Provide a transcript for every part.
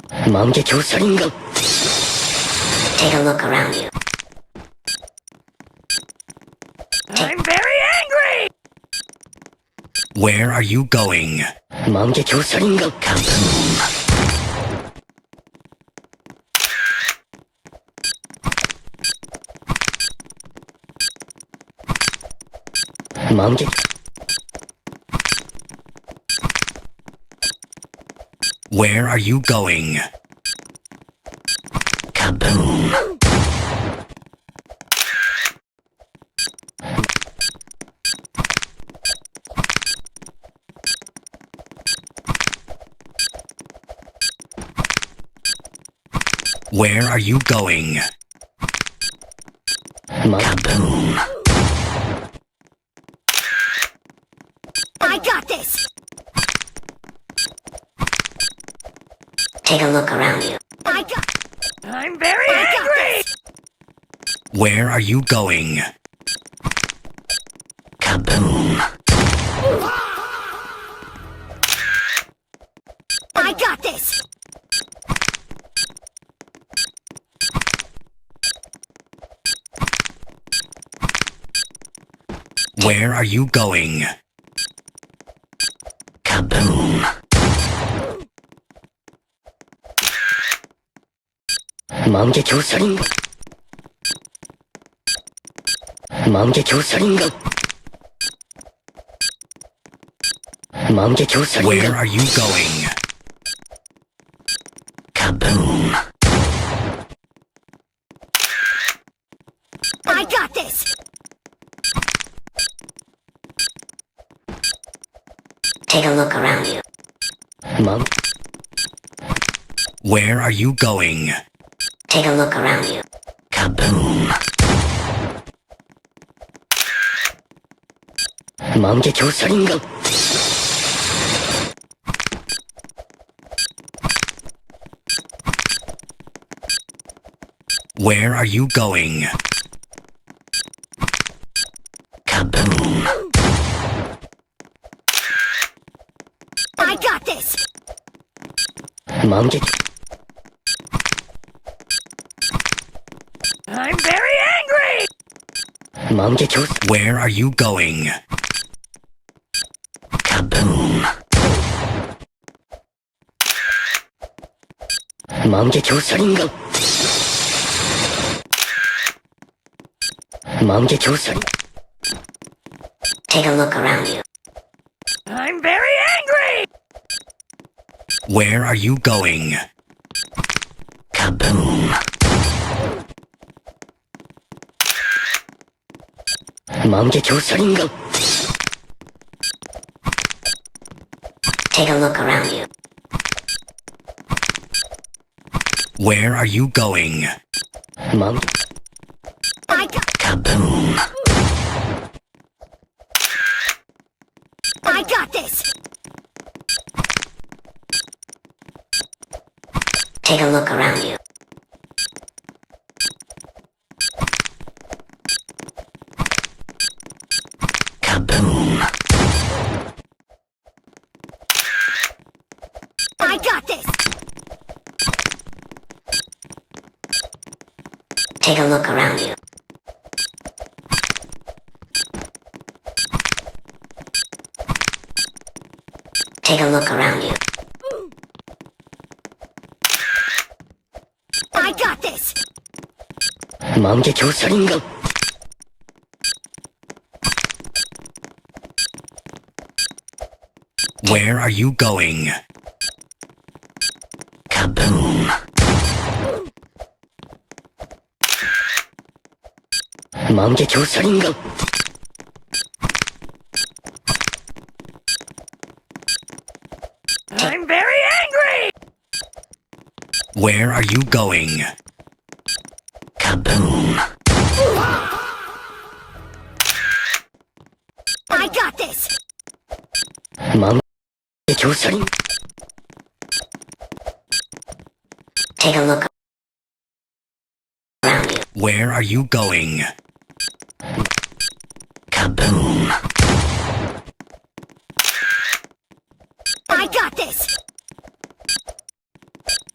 만개교살인가? Take a look around you. I'm very angry! Where are you going? 만개교살인가? Kaboom! 만개 Where are you going? Kaboom! Where are you going? Kaboom! I got this! Take a look around you. I'm very angry! Where are you going? Kaboom! I got this! Where are you going? Kaboom! 만개교살인가? 만개교살인가? Where 만개교살인가? are you going? Kaboom! I got this! Take a look around you. 만 Where are you going? Take a look around you. Kaboom! 만개교살인가? Where are you going? Kaboom! I got this! 만개 I'm very angry! 만개교 Where are you going? Kaboom! 만개교살인가? 만개교살 Take a look around you. I'm very angry! Where are you going? Kaboom! 만개교살인가? Take a look around you. Where are you going? 만 I got Kaboom! I got this! Take a look around you. Kaboom! I got this! Take a look around you. Take a look around you. I got this! 만개교살인가? Where are you going? Kaboom! 만개교살인가? I'm very angry! Where are you going? Kaboom! I got this! 만개교살인 Take a look around you. Where are you going? Kaboom! I got this!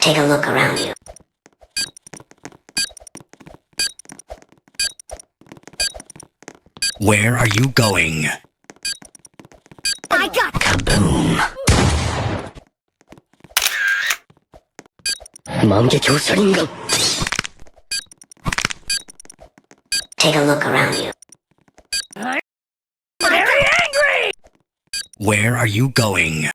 Take a look around you. Where are you going? I got Kaboom! 万華鏡車輪ガン Take a look around you. very angry! Where are you going?